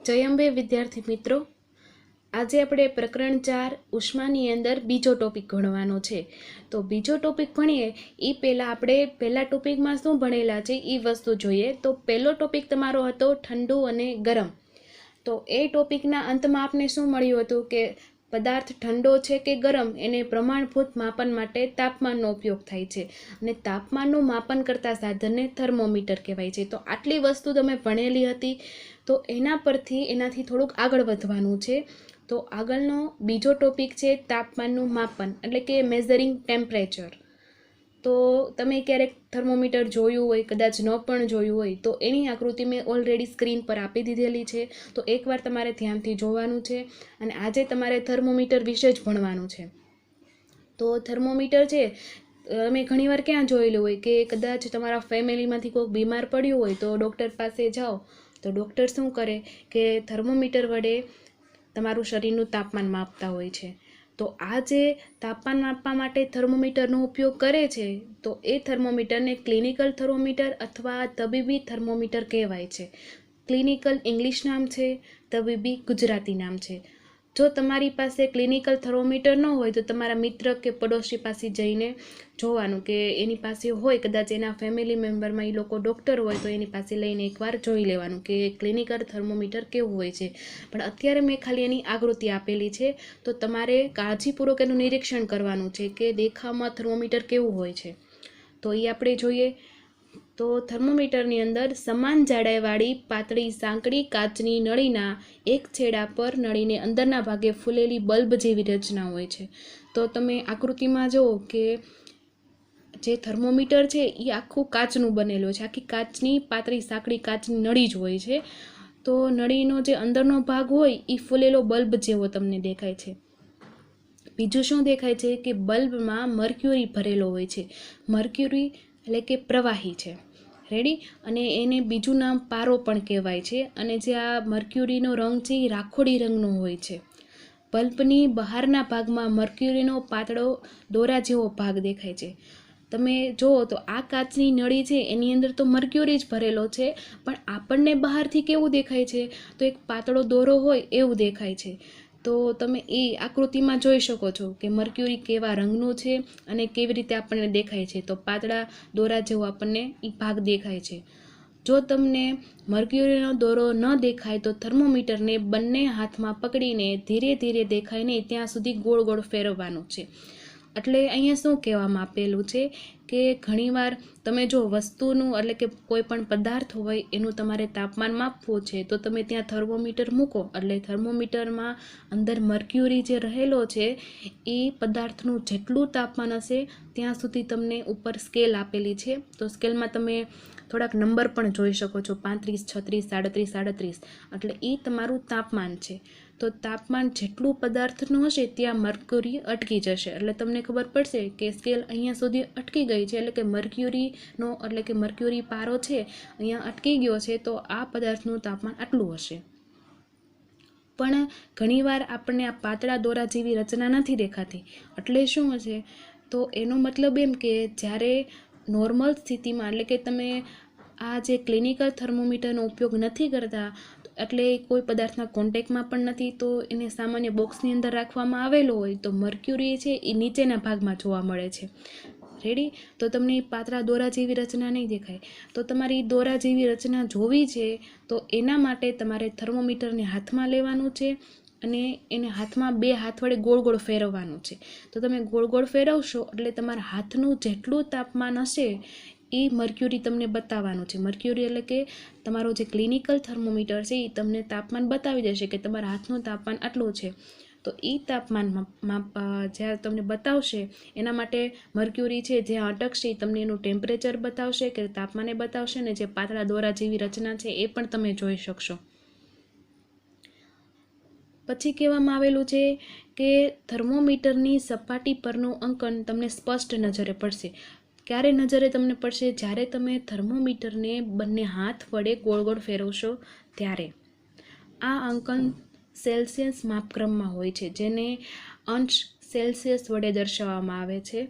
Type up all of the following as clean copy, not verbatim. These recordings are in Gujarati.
જય અંબે વિદ્યાર્થી મિત્રો, આજે આપણે પ્રકરણ 4 ઉષ્માની અંદર બીજો ટોપિક ભણવાનો છે. તો બીજો ટોપિક ભણીએ એ પહેલાં આપણે પહેલા ટોપિકમાં શું ભણેલા છે એ વસ્તુ જોઈએ. તો પહેલો ટોપિક તમારો હતો ઠંડુ અને ગરમ. તો એ ટોપિકના અંતમાં આપણે શું મળ્યું હતું કે પદાર્થ ઠંડો છે કે ગરમ એને પ્રમાણભૂત માપન માટે તાપમાનનો ઉપયોગ થાય છે અને તાપમાનનું માપન કરતા સાધનને થર્મોમીટર કહેવાય છે. તો આટલી વસ્તુ તમે ભણેલી હતી. તો એના પરથી એનાથી થોડુંક આગળ વધવાનું છે. તો આગળનો બીજો ટોપિક છે તાપમાનનું માપન, એટલે કે મેઝરિંગ ટેમ્પરેચર. તો તમે ક્યારેક થર્મોમીટર જોયું હોય, કદાચ ન પણ જોયું હોય, તો એની આકૃતિ મેં ઓલરેડી સ્ક્રીન પર આપી દીધેલી છે. તો એકવાર તમારે ધ્યાનથી જોવાનું છે અને આજે તમારે થર્મોમીટર વિશે જ ભણવાનું છે. તો થર્મોમીટર છે તમે ઘણીવાર ક્યાં જોયેલું હોય કે કદાચ તમારા ફેમિલીમાંથી કોઈક બીમાર પડ્યું હોય તો ડૉક્ટર પાસે જાઓ તો ડૉક્ટર શું કરે કે થર્મોમીટર વડે તમારું શરીરનું તાપમાન માપતા હોય છે. તો આ જે તાપમાન માપવા માટે થર્મોમીટરનો ઉપયોગ કરે છે તો એ થર્મોમીટરને ક્લિનિકલ થર્મોમીટર અથવા તબીબી થર્મોમીટર કહેવાય છે. ક્લિનિકલ ઇંગ્લિશ નામ છે, તબીબી ગુજરાતી નામ છે. જો તમારી પાસે ક્લિનિકલ થર્મોમીટર ન હોય તો તમારા મિત્ર કે પડોશી પાસે જઈને જોવાનું કે એની પાસે હોય, કદાચ એના ફેમિલી મેમ્બરમાં એ લોકો ડૉક્ટર હોય તો એની પાસે લઈને એકવાર જોઈ લેવાનું કે ક્લિનિકલ થર્મોમીટર કેવું હોય છે. પણ અત્યારે મેં ખાલી એની આકૃતિ આપેલી છે, તો તમારે કાળજીપૂર્વક એનું નિરીક્ષણ કરવાનું છે કે દેખાવમાં થર્મોમીટર કેવું હોય છે. તો એ આપણે જોઈએ. તો થર્મોમીટરની અંદર સમાન જાડાઈવાળી પાતળી સાંકડી કાચની નળીના એક છેડા પર નળીને અંદરના ભાગે ફૂલેલી બલ્બ જેવી રચના હોય છે. તો તમે આકૃતિમાં જુઓ કે જે થર્મોમીટર છે એ આખું કાચનું બનેલું છે, આખી કાચની પાતળી સાંકડી કાચની નળી જ હોય છે. તો નળીનો જે અંદરનો ભાગ હોય એ ફૂલેલો બલ્બ જેવો તમને દેખાય છે. બીજું શું દેખાય છે કે બલ્બમાં મર્ક્યુરી ભરેલો હોય છે. મર્ક્યુરી એટલે કે પ્રવાહી છે. રેડી. અને એને બીજું નામ પારો પણ કહેવાય છે. અને જે આ મર્ક્યુરીનો રંગ છે એ રાખોડી રંગનો હોય છે. બલ્બની બહારના ભાગમાં મર્ક્યુરીનો પાતળો દોરા જેવો ભાગ દેખાય છે. તમે જુઓ તો આ કાચની નળી છે એની અંદર તો મર્ક્યુરી જ ભરેલો છે, પણ આપણને બહારથી કેવું દેખાય છે તો એક પાતળો દોરો હોય એવું દેખાય છે. તો તમે એ આકૃતિમાં જોઈ શકો છો કે મર્ક્યુરી કેવા રંગનું છે અને કેવી રીતે આપણને દેખાય છે. તો પાતળા દોરા જેવો આપણને એ ભાગ દેખાય છે. જો તમને મર્ક્યુરીનો દોરો ન દેખાય તો થર્મોમીટરને બંને હાથમાં પકડીને ધીરે ધીરે દેખાય નહીં ત્યાં સુધી ગોળ ગોળ ફેરવવાનું છે. એટલે અહીંયા શું કહેવામાં આપેલું છે કે ઘણીવાર તમે જો વસ્તુનું એટલે કે કોઈ પણ પદાર્થ હોય એનું તમારે તાપમાન માપવું છે તો તમે ત્યાં થર્મોમીટર મૂકો એટલે થર્મોમીટરમાં અંદર મર્ક્યુરી જે રહેલો છે એ પદાર્થનું જેટલું તાપમાન હશે ત્યાં સુધી તમને ઉપર સ્કેલ આપેલી છે. તો સ્કેલમાં તમે થોડાક નંબર પણ જોઈ શકો છો, 35, 36, 37, 38. એટલે એ તમારું તાપમાન છે. તો તાપમાન જેટલું પદાર્થનું હશે ત્યાં મર્ક્યુરી અટકી જશે. એટલે તમને ખબર પડશે કે સ્કેલ અહીંયા સુધી અટકી ગઈ છે, એટલે કે મર્ક્યુરીનો એટલે કે મર્ક્યુરી પારો છે અહીંયા અટકી ગયો છે, તો આ પદાર્થનું તાપમાન આટલું હશે. પણ ઘણીવાર આપણને આ પાતળા દોરા જેવી રચના નથી દેખાતી. એટલે શું હશે? તો એનો મતલબ એમ કે જ્યારે નોર્મલ સ્થિતિમાં એટલે કે તમે આ જે ક્લિનિકલ થર્મોમીટરનો ઉપયોગ નથી કરતા, એટલે કોઈ પદાર્થના કોન્ટેક્ટમાં પણ નથી, તો એને સામાન્ય બોક્સની અંદર રાખવામાં આવેલો હોય તો મર્ક્યુરી છે એ નીચેના ભાગમાં જોવા મળે છે. રેડી. તો તમને પાતળા દોરા જેવી રચના નહીં દેખાય. તો તમારી દોરા જેવી રચના જોવી છે તો એના માટે તમારે થર્મોમીટરને હાથમાં લેવાનું છે અને એને હાથમાં 2 હાથ વડે ગોળ ગોળ ફેરવવાનું છે. તો તમે ગોળ ગોળ ફેરવશો એટલે તમારા હાથનું જેટલું તાપમાન હશે એ મર્ક્યુરી તમને બતાવવાનું છે. મર્ક્યુરી એટલે કે તમારો જે ક્લિનિકલ થર્મોમીટર છે એ તમને તાપમાન બતાવી દેશે કે તમારા હાથનું તાપમાન આટલું છે. તો એ તાપમાનમાં જ્યારે તમને બતાવશે એના માટે મર્ક્યુરી છે જ્યાં અટકશે તમને એનું ટેમ્પરેચર બતાવશે કે તાપમાને બતાવશે, ને જે પાતળા દોરા જેવી રચના છે એ પણ તમે જોઈ શકશો. પછી કહેવામાં આવેલું છે કે થર્મોમીટરની સપાટી પરનું અંકન તમને સ્પષ્ટ નજરે પડશે. ક્યારે નજરે તમને પડશે? જ્યારે તમે થર્મોમીટરને બંને હાથ વડે ગોળ ગોળ ફેરવશો ત્યારે. આ અંકન સેલ્સિયસ માપક્રમમાં હોય છે, જેને અંશ સેલ્સિયસ વડે દર્શાવવામાં આવે છે.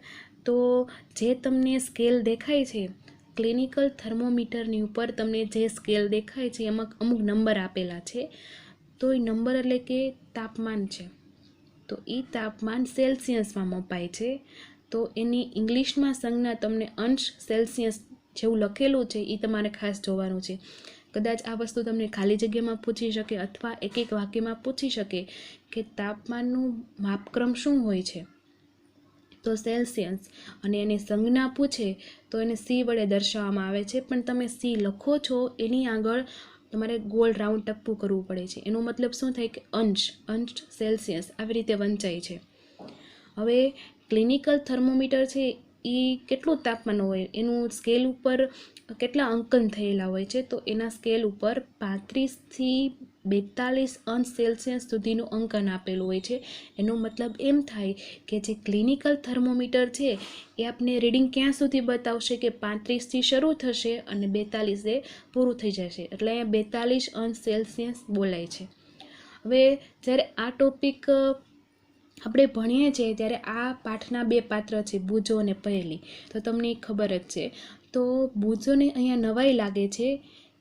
તો જે તમને સ્કેલ દેખાય છે ક્લિનિકલ થર્મોમીટરની ઉપર તમને જે સ્કેલ દેખાય છે એમાં અમુક નંબર આપેલા છે. તો એ નંબર એટલે કે તાપમાન છે. તો એ તાપમાન સેલ્સિયસમાં મપાય છે. તો એની ઇંગ્લિશમાં સંજ્ઞા તમને અંશ સેલ્સિયસ જેવું લખેલું છે એ તમારે ખાસ જોવાનું છે. કદાચ આ વસ્તુ તમને ખાલી જગ્યામાં પૂછી શકે અથવા એક વાક્યમાં પૂછી શકે કે તાપમાનનું માપક્રમ શું હોય છે, તો સેલ્સિયસ, અને એને સંજ્ઞા પૂછે તો એને સી વડે દર્શાવવામાં આવે છે. પણ તમે સી લખો છો એની આગળ તમારે ગોળ રાઉન્ડ ટપ્પું કરવું પડે છે. એનો મતલબ શું થાય કે અંશ સેલ્સિયસ આવી રીતે વંચાય છે. હવે ક્લિનિકલ થર્મોમીટર છે એ કેટલું તાપમાન હોય, એનું સ્કેલ ઉપર કેટલા અંકન થયેલા હોય છે, તો એના સ્કેલ ઉપર 35થી 42 અંશ સેલ્સિયસ સુધીનું અંકન આપેલું હોય છે. એનો મતલબ એમ થાય કે જે ક્લિનિકલ થર્મોમીટર છે એ આપને રીડિંગ ક્યાં સુધી બતાવશે કે 35થી શરૂ થશે અને 42 પૂરું થઈ જશે. એટલે અહીંયા 42 અંશ સેલ્સિયસ બોલાય છે. હવે જ્યારે આ ટોપિક આપણે ભણીએ છીએ ત્યારે આ પાઠના 2 પાત્ર છે, બુજો અને પહેલી. તો તમને ખબર જ છે. તો બુજોને અહીંયા નવાઈ લાગે છે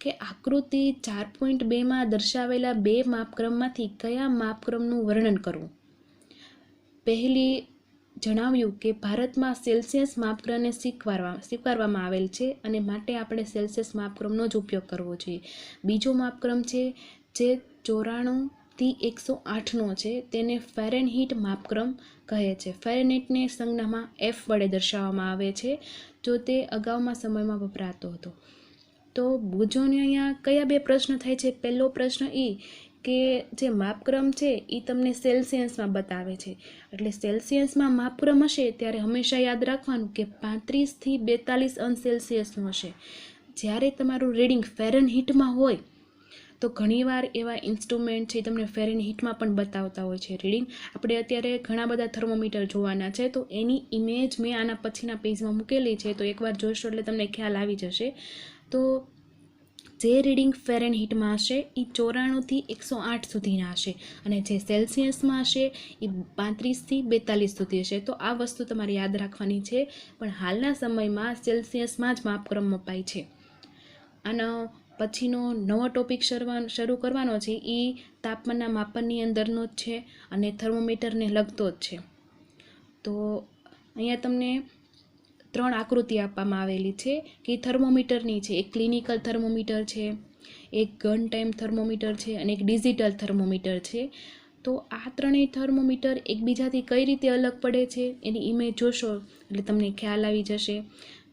કે આકૃતિ 4.2માં દર્શાવેલા 2 માપક્રમમાંથી કયા માપક્રમનું વર્ણન કરવું. પહેલી જણાવ્યું કે ભારતમાં સેલ્સિયસ માપક્રમને સ્વીકારવામાં આવેલ છે અને માટે આપણે સેલ્સિયસ માપક્રમનો જ ઉપયોગ કરવો જોઈએ. બીજો માપક્રમ છે જે 94થી 108નો છે, તેને ફેરનહીટ માપક્રમ કહે છે. ફેરનહીટને સંજ્ઞામાં F વડે દર્શાવવામાં આવે છે જો તે અગાઉના સમયમાં વપરાતો હતો. તો બુજોને અહીંયા કયા 2 પ્રશ્ન થાય છે. પહેલો પ્રશ્ન એ કે જે માપક્રમ છે એ તમને સેલ્સિયસમાં બતાવે છે. એટલે સેલ્સિયસમાં માપક્રમ હશે ત્યારે હંમેશા યાદ રાખવાનું કે 35થી 42 અંશ સેલ્સિયસનું હશે. જ્યારે તમારું રીડિંગ ફેરનહીટમાં હોય તો ઘણીવાર એવા ઇન્સ્ટ્રુમેન્ટ છે તમને ફેરનહીટમાં પણ બતાવતા હોય છે રીડિંગ. આપણે અત્યારે ઘણા બધા થર્મોમીટર જોવાના છે, તો એની ઇમેજ મેં આના પછીના પેજમાં મૂકેલી છે, તો એકવાર જોશો એટલે તમને ખ્યાલ આવી જશે. તો જે રીડિંગ ફેરનહીટમાં હશે એ 94થી 108 સુધીના હશે અને જે સેલ્સિયસમાં હશે એ 35થી 42 સુધી હશે. તો આ વસ્તુ તમારે યાદ રાખવાની છે. પણ હાલના સમયમાં સેલ્સિયસમાં જ માપક્રમ મપાય છે. આનો પછીનો નવો ટોપિક શરૂ કરવાનો છે એ તાપમાનના માપનની અંદરનો જ છે અને થર્મોમીટરને લગતો જ છે. તો અહીંયા તમને 3 આકૃતિ આપવામાં આવેલી છે કે થર્મોમીટરની છે. એક ક્લિનિકલ થર્મોમીટર છે, એક ગન ટાઈમ થર્મોમીટર છે અને એક ડિજિટલ થર્મોમીટર છે. તો આ ત્રણેય થર્મોમીટર એકબીજાથી કઈ રીતે અલગ પડે છે એની ઇમેજ જોશો એટલે તમને ખ્યાલ આવી જશે.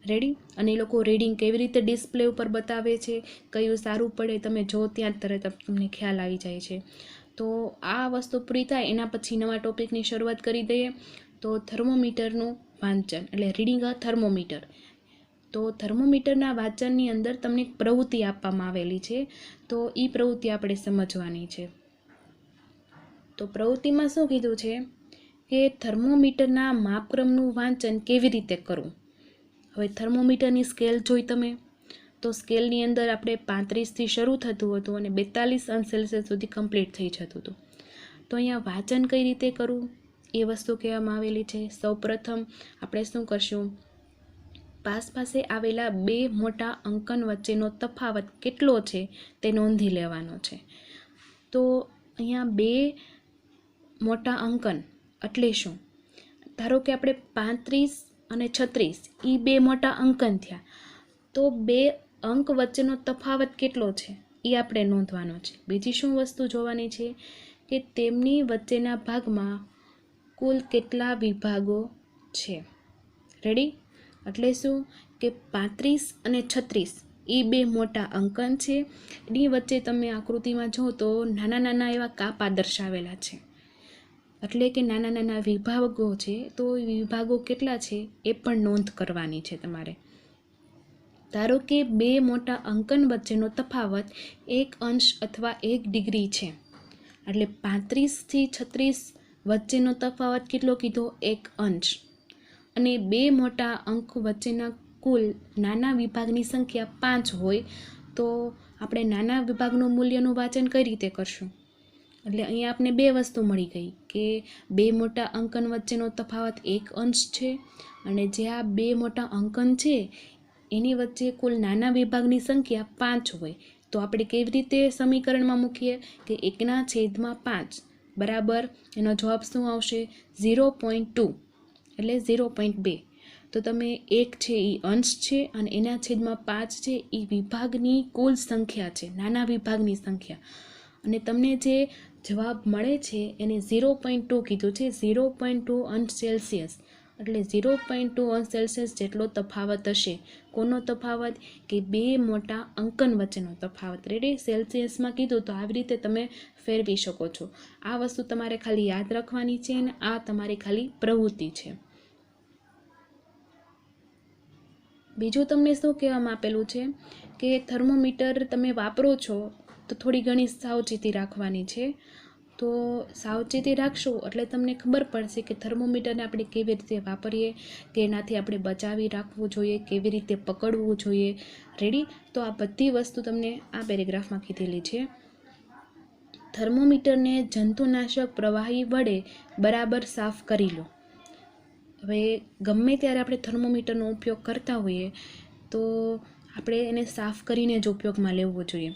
રેડી? અને એ લોકો રીડિંગ કેવી રીતે ડિસ્પ્લે ઉપર બતાવે છે, કયું સારું પડે તમે જો ત્યાં તરત તમને ખ્યાલ આવી જાય છે. તો આ વસ્તુ પૂરી થાય એના પછી નવા ટોપિકની શરૂઆત કરી દઈએ. તો થર્મોમીટરનું વાંચન એટલે રીડિંગ અ થર્મોમીટર. તો થર્મોમીટરના વાંચનની અંદર તમને એક પ્રવૃત્તિ આપવામાં આવેલી છે, તો એ પ્રવૃત્તિ આપણે સમજવાની છે. તો પ્રવૃત્તિમાં શું કીધું છે કે થર્મોમીટરના માપક્રમનું વાંચન કેવી રીતે કરવું. હવે થર્મોમીટરની સ્કેલ જોઈ તમે, તો સ્કેલની અંદર આપણે 35થી શરૂ થતું હતું અને 42 અંશ સેલ્સિયસ સુધી કમ્પ્લીટ થઈ જતું હતું. તો અહીંયા વાંચન કઈ રીતે કરવું એ વસ્તુ કહેવામાં આવેલી છે. સૌપ્રથમ આપણે શું કરશું, પાસે આવેલા 2 મોટા અંકન વચ્ચેનો તફાવત કેટલો છે તે નોંધી લેવાનો છે. તો અહીંયા 2 મોટા અંકન એટલે શું, ધારો કે આપણે 35 અને 36 એ 2 મોટા અંકન થયા, તો 2 અંક વચ્ચેનો તફાવત કેટલો છે એ આપણે નોંધવાનો છે. બીજી શું વસ્તુ જોવાની છે કે તેમની વચ્ચેના ભાગમાં કુલ કેટલા વિભાગો છે. રેડી? એટલે શું કે 35 અને 36 એ 2 મોટા અંકન છે. એની વચ્ચે તમે આકૃતિમાં જો તો નાના નાના એવા કાપા દર્શાવેલા છે, એટલે કે નાના નાના વિભાગો છે. તો વિભાગો કેટલા છે એ પણ નોંધ કરવાની છે તમારે. ધારો કે 2 મોટા અંકન વચ્ચેનો તફાવત 1 અંશ અથવા 1 ડિગ્રી છે, એટલે 35થી 36 વચ્ચેનો તફાવત કેટલો કીધો, 1 અંશ. અને 2 મોટા અંક વચ્ચેના કુલ નાના વિભાગની સંખ્યા 5 હોય, તો આપણે નાના વિભાગનું મૂલ્યનું વાંચન કઈ રીતે કરશું. એટલે અહીંયા આપણે 2 વસ્તુ મળી ગઈ કે 2 મોટા અંકન વચ્ચેનો તફાવત 1 અંશ છે અને જે આ 2 મોટા અંકન છે એની વચ્ચે કુલ નાના વિભાગની સંખ્યા 5 હોય તો આપણે કેવી રીતે સમીકરણમાં મૂકીએ કે 1/5 બરાબર એનો જવાબ શું આવશે 0.2 એટલે 0.2. તો તમે 1 છે એ અંશ છે અને એના છેદમાં 5 છે એ વિભાગની કુલ સંખ્યા છે, નાના વિભાગની સંખ્યા. અને તમને જે જવાબ મળે છે એને 0.2 કીધું છે, 0.2 અંશ સેલ્સિયસ એટલે 0.2 અંશ સેલ્સિયસ જેટલો તફાવત હશે. કોનો તફાવત કે બે મોટા અંકન વચ્ચેનો તફાવત. રેડી, સેલ્સિયસમાં કીધું તો આવી રીતે તમે ફેરવી શકો છો. આ વસ્તુ તમારે ખાલી યાદ રાખવાની છે અને આ તમારી ખાલી પ્રવૃત્તિ છે. બીજું તમને શું કહેવામાં આપેલું છે કે થર્મોમીટર તમે વાપરો છો તો થોડી ઘણી સાવચેતી રાખવાની છે. તો સાવચેતી રાખશો એટલે તમને ખબર પડશે કે થર્મોમીટરને આપણે કેવી રીતે વાપરીએ, કે એનાથી આપણે બચાવી રાખવું જોઈએ, કેવી રીતે પકડવું જોઈએ. રેડી, તો આ બધી વસ્તુ તમને આ પેરેગ્રાફમાં કીધેલી છે. થર્મોમીટરને જંતુનાશક પ્રવાહી વડે બરાબર સાફ કરી લો. હવે ગમે ત્યારે આપણે થર્મોમીટરનો ઉપયોગ કરતા હોઈએ તો આપણે એને સાફ કરીને જ ઉપયોગમાં લેવો જોઈએ.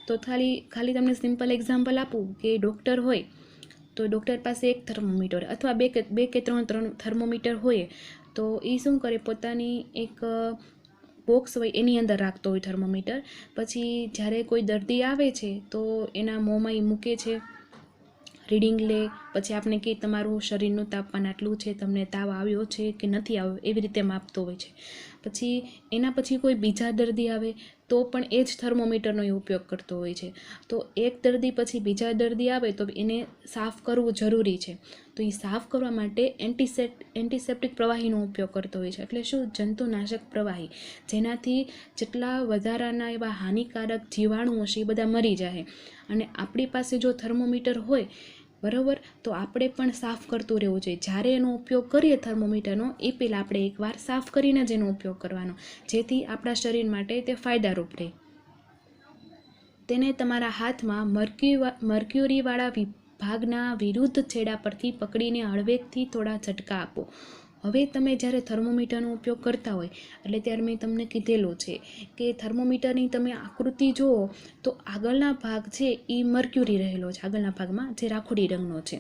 તો ખાલી તમને સિમ્પલ એક્ઝામ્પલ આપું કે ડૉક્ટર હોય તો ડૉક્ટર પાસે એક થર્મોમીટર અથવા બે કે ત્રણ થર્મોમીટર હોય તો એ શું કરે, પોતાની એક બોક્સ હોય એની અંદર રાખતો હોય થર્મોમીટર. પછી જ્યારે કોઈ દર્દી આવે છે તો એના મોંમાં એ મૂકે છે, રીડિંગ લે, પછી આપણે કે તમારું શરીરનું તાપમાન આટલું છે, તમને તાવ આવ્યો છે કે નથી આવ્યો, એવી રીતે માપતો હોય છે. પછી એના પછી કોઈ બીજા દર્દી આવે તો પણ એ જ થર્મોમીટરનો એ ઉપયોગ કરતો હોય છે. તો એક દર્દી પછી બીજા દર્દી આવે તો એને સાફ કરવું જરૂરી છે. તો એ સાફ કરવા માટે એન્ટિસેપ્ટિક પ્રવાહીનો ઉપયોગ કરતો હોય છે. એટલે શું, જંતુનાશક પ્રવાહી, જેનાથી જેટલા વધારાના એવા હાનિકારક જીવાણુઓ છે એ બધા મરી જાય. અને આપણી પાસે જો થર્મોમીટર હોય બરાબર, તો આપણે પણ સાફ કરતું રહેવું જોઈએ. જ્યારે એનો ઉપયોગ કરીએ થર્મોમીટરનો એ પહેલાં આપણે એકવાર સાફ કરીને જ એનો ઉપયોગ કરવાનો, જેથી આપણા શરીર માટે તે ફાયદારૂપ રહે. તેને તમારા હાથમાં મર્ક્યુરીવાળા વિભાગના વિરુદ્ધ છેડા પરથી પકડીને હળવેકથી થોડા ઝટકા આપો. હવે તમે જ્યારે થર્મોમીટરનો ઉપયોગ કરતા હોય એટલે ત્યારે મેં તમને કીધેલું છે કે થર્મોમીટરની તમે આકૃતિ જુઓ તો આગળના ભાગ છે એ મર્ક્યુરી રહેલો છે, આગળના ભાગમાં જે રાખોડી રંગનો છે.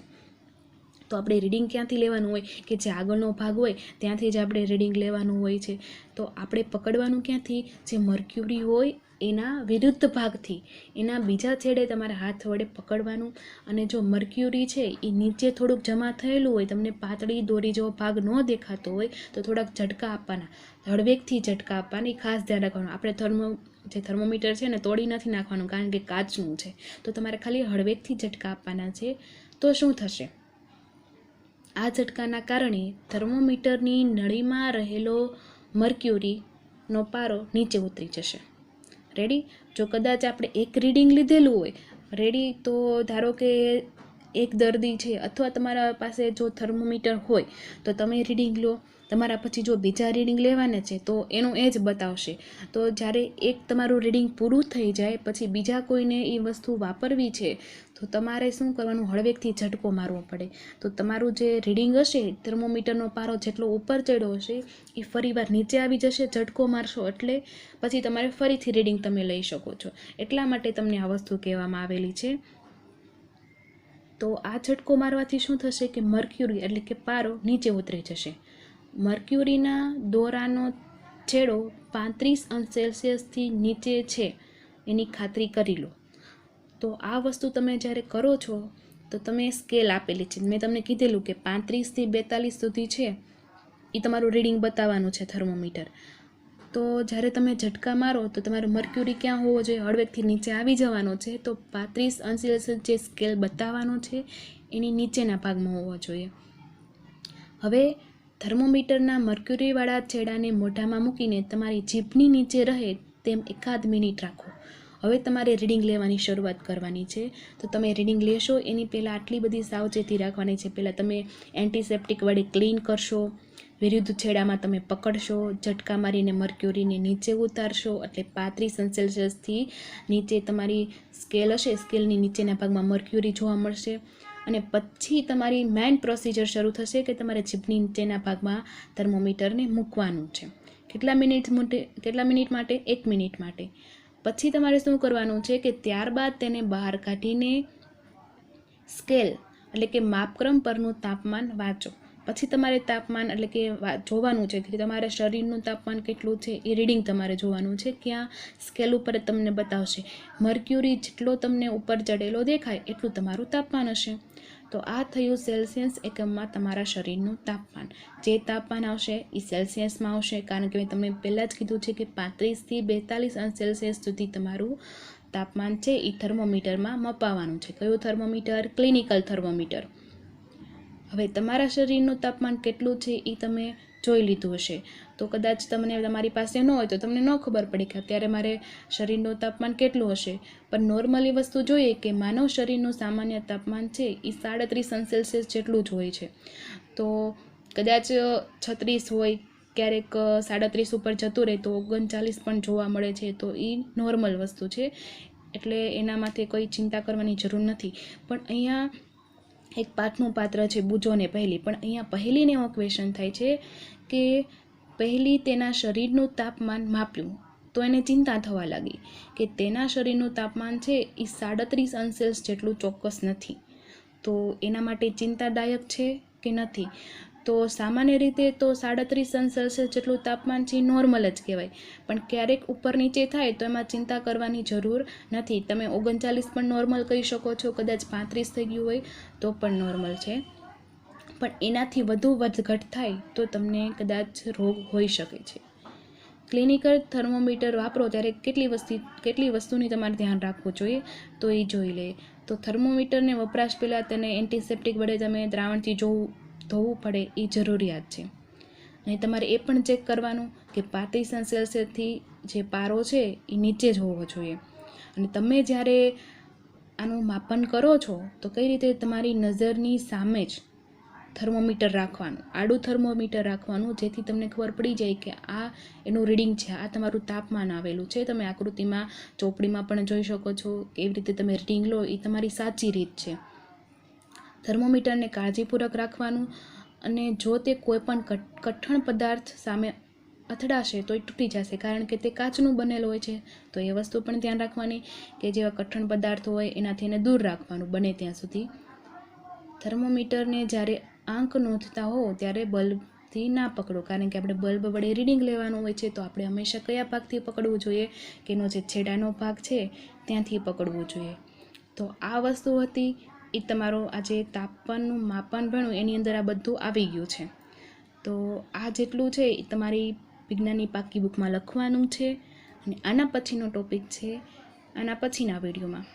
તો આપણે રીડિંગ ક્યાંથી લેવાનું હોય કે જે આગળનો ભાગ હોય ત્યાંથી જ આપણે રીડિંગ લેવાનું હોય છે. તો આપણે પકડવાનું ક્યાંથી, જે મર્ક્યુરી હોય એના વિરુદ્ધ ભાગથી, એના બીજા છેડે તમારે હાથ વડે પકડવાનું. અને જો મર્ક્યુરી છે એ નીચે થોડુંક જમા થયેલું હોય, તમને પાતળી દોરી જેવો ભાગ ન દેખાતો હોય તો થોડાક ઝટકા આપવાના, હળવેકથી ઝટકા આપવાની, ખાસ ધ્યાન રાખવાનું. આપણે થર્મોમીટર છે ને તોડી નથી નાખવાનું, કારણ કે કાચનું છે. તો તમારે ખાલી હળવેકથી ઝટકા આપવાના છે. તો શું થશે, આ ઝટકાના કારણે થર્મોમીટરની નળીમાં રહેલો મર્ક્યુરીનો પારો નીચે ઉતરી જશે. રેડી, જો કદાચ આપણે એક રીડિંગ લીધેલું હોય, રેડી, તો ધારો કે એક દર્દી છે અથવા તમારા પાસે જો થર્મોમીટર હોય તો તમે રીડિંગ લો, તમારા પછી જો બીજા રીડિંગ લેવાના છે તો એનું એ જ બતાવશે. તો જ્યારે એક તમારું રીડિંગ પૂરું થઈ જાય પછી બીજા કોઈને એ વસ્તુ વાપરવી છે તો તમારે શું કરવાનું, હળવેકથી ઝટકો મારવો પડે. તો તમારું જે રીડિંગ હશે, થર્મોમીટરનો પારો જેટલો ઉપર ચડ્યો હશે એ ફરીવાર નીચે આવી જશે. ઝટકો મારશો એટલે પછી તમારે ફરીથી રીડિંગ તમે લઈ શકો છો. એટલા માટે તમને આ વસ્તુ કહેવામાં આવેલી છે. તો આ ઝટકો મારવાથી શું થશે કે મર્ક્યુરી એટલે કે પારો નીચે ઉતરી જશે. મર્ક્યુરીના દોરાનો છેડો 35 અંશ સેલ્સિયસથી નીચે છે એની ખાતરી કરી લો. તો આ વસ્તુ તમે જ્યારે કરો છો તો તમે સ્કેલ આપેલી છે, મેં તમને કીધેલું કે 35થી 42 સુધી છે એ તમારું રીડિંગ બતાવવાનું છે થર્મોમીટર. તો જ્યારે તમે ઝટકા મારો તો તમારો મર્ક્યુરી ક્યાં હોવો જોઈએ, હળવેકથી નીચે આવી જવાનો છે. તો 35 અંશ સેલ્સિયસ જે સ્કેલ બતાવવાનો છે એની નીચેના ભાગમાં હોવો જોઈએ. હવે થર્મોમીટરના મર્ક્યુરીવાળા છેડાને મોઢામાં મૂકીને તમારી જીભની નીચે રહે તેમ 1 મિનિટ રાખો. હવે તમારે રીડિંગ લેવાની શરૂઆત કરવાની છે. તો તમે રીડિંગ લેશો એની પહેલાં આટલી બધી સાવચેતી રાખવાની છે. પહેલાં તમે એન્ટિસેપ્ટિક વડે ક્લીન કરશો, વિરુદ્ધ છેડામાં તમે પકડશો, ઝટકા મારીને મર્ક્યુરીને નીચે ઉતારશો એટલે 35 અંશ સેલ્સિયસથી નીચે તમારી સ્કેલ હશે, સ્કેલની નીચેના ભાગમાં મર્ક્યુરી જોવા મળશે. અને પછી તમારી મેઇન પ્રોસિજર શરૂ થશે કે તમારે જીભની નીચેના ભાગમાં થર્મોમીટરને મૂકવાનું છે. કેટલા મિનિટ માટે? 1 મિનિટ માટે. પછી તમારે શું કરવાનું છે કે ત્યારબાદ તેને બહાર કાઢીને સ્કેલ એટલે કે માપક્રમ પરનું તાપમાન વાંચો. પછી તમારે તાપમાન એટલે કે જોવાનું છે કે તમારા શરીરનું તાપમાન કેટલું છે એ રીડિંગ તમારે જોવાનું છે. ક્યાં સ્કેલ ઉપર તમને બતાવશે. મર્ક્યુરી જેટલો તમને ઉપર ચડેલો દેખાય એટલું તમારું તાપમાન હશે. તો આ થયું સેલ્સિયસ એકમમાં તમારા શરીરનું તાપમાન. જે તાપમાન આવશે એ સેલ્સિયસમાં આવશે, કારણ કે મેં તમને પહેલાં જ કીધું છે કે 35 થી 42 અંશ સેલ્સિયસ સુધી તમારું તાપમાન છે એ થર્મોમીટરમાં મપાવવાનું છે. કયું થર્મોમીટર? Clinical thermometer. હવે તમારા શરીરનું તાપમાન કેટલું છે એ તમે જોઈ લીધું હશે. તો કદાચ તમારી પાસે ન હોય તો તમને ન ખબર પડે કે અત્યારે મારે શરીરનું તાપમાન કેટલું હશે. પણ નોર્મલી વસ્તુ જોઈએ કે માનવ શરીરનું સામાન્ય તાપમાન છે એ 37 અંશ સેલ્સિયસ જેટલું જ હોય છે. તો કદાચ 36 હોય, ક્યારેક 37 ઉપર જતું રહે તો 39 પણ જોવા મળે છે. તો એ નોર્મલ વસ્તુ છે, એટલે એના માટે કોઈ ચિંતા કરવાની જરૂર નથી. પણ અહીંયા એક પાઠનું પાત્ર છે બુજો ને પહેલી. પણ અહીંયા પહેલીને એવો ક્વેશ્ચન થાય છે કે પહેલી તેના શરીરનું તાપમાન માપ્યું તો એને ચિંતા થવા લાગી કે તેના શરીરનું તાપમાન છે એ 37 અંશ સેલ્સિયસ જેટલું ચોક્કસ નથી. તો એના માટે ચિંતાદાયક છે કે નથી? તો સામાન્ય રીતે તો 37 અંશ સેલ્સિયસ જેટલું તાપમાન છે એ નોર્મલ જ કહેવાય. પણ ક્યારેક ઉપર નીચે થાય તો એમાં ચિંતા કરવાની જરૂર નથી. તમે 39 પણ નોર્મલ કહી શકો છો, કદાચ 35 થઈ ગયું હોય તો પણ નોર્મલ છે. પણ એનાથી વધુ વધઘટ થાય તો તમને કદાચ રોગ હોઈ શકે છે. ક્લિનિકલ થર્મોમીટર વાપરો ત્યારે કેટલી વસ્તુની તમારે ધ્યાન રાખવું જોઈએ તો એ જોઈ લે. તો થર્મોમીટરને વપરાશ પહેલાં તેને એન્ટિસેપ્ટિક વડે તમે દ્રાવણથી ધોવું પડે એ જરૂરિયાત છે. અને તમારે એ પણ ચેક કરવાનું કે 35 અંશ સેલ્સિયસથી જે પારો છે એ નીચે જ હોવો જોઈએ. અને તમે જ્યારે આનું માપન કરો છો તો કઈ રીતે તમારી નજરની સામે જ થર્મોમીટર રાખવાનું, આડું થર્મોમીટર રાખવાનું, જેથી તમને ખબર પડી જાય કે આ એનું રીડિંગ છે, આ તમારું તાપમાન આવેલું છે. તમે આકૃતિમાં ચોપડીમાં પણ જોઈ શકો છો કે એવી રીતે તમે રીડિંગ લો એ તમારી સાચી રીત છે. થર્મોમીટરને કાળજીપૂર્વક રાખવાનું, અને જો તે કોઈ પણ કઠણ પદાર્થ સામે અથડાશે તો એ તૂટી જશે, કારણ કે તે કાચનું બનેલું હોય છે. તો એ વસ્તુ પણ ધ્યાન રાખવાની કે જેવા કઠણ પદાર્થો હોય એનાથી એને દૂર રાખવાનું બને ત્યાં સુધી. થર્મોમીટરને જ્યારે આંક નોંધતા હો ત્યારે બલ્બથી ના પકડો, કારણ કે આપણે બલ્બ વડે રીડિંગ લેવાનું હોય છે. તો આપણે હંમેશા કયા ભાગથી પકડવું જોઈએ કે એનો જે છેડાનો ભાગ છે ત્યાંથી પકડવું જોઈએ. તો આ વસ્તુ હતી એ તમારો આજે તાપમાનનું માપન ભણ્યું એની અંદર આ બધું આવી ગયું છે. તો આ જેટલું છે એ તમારી વિજ્ઞાનની પાકી બુકમાં લખવાનું છે. અને આના પછીનો ટોપિક છે આના પછીના વિડીયોમાં.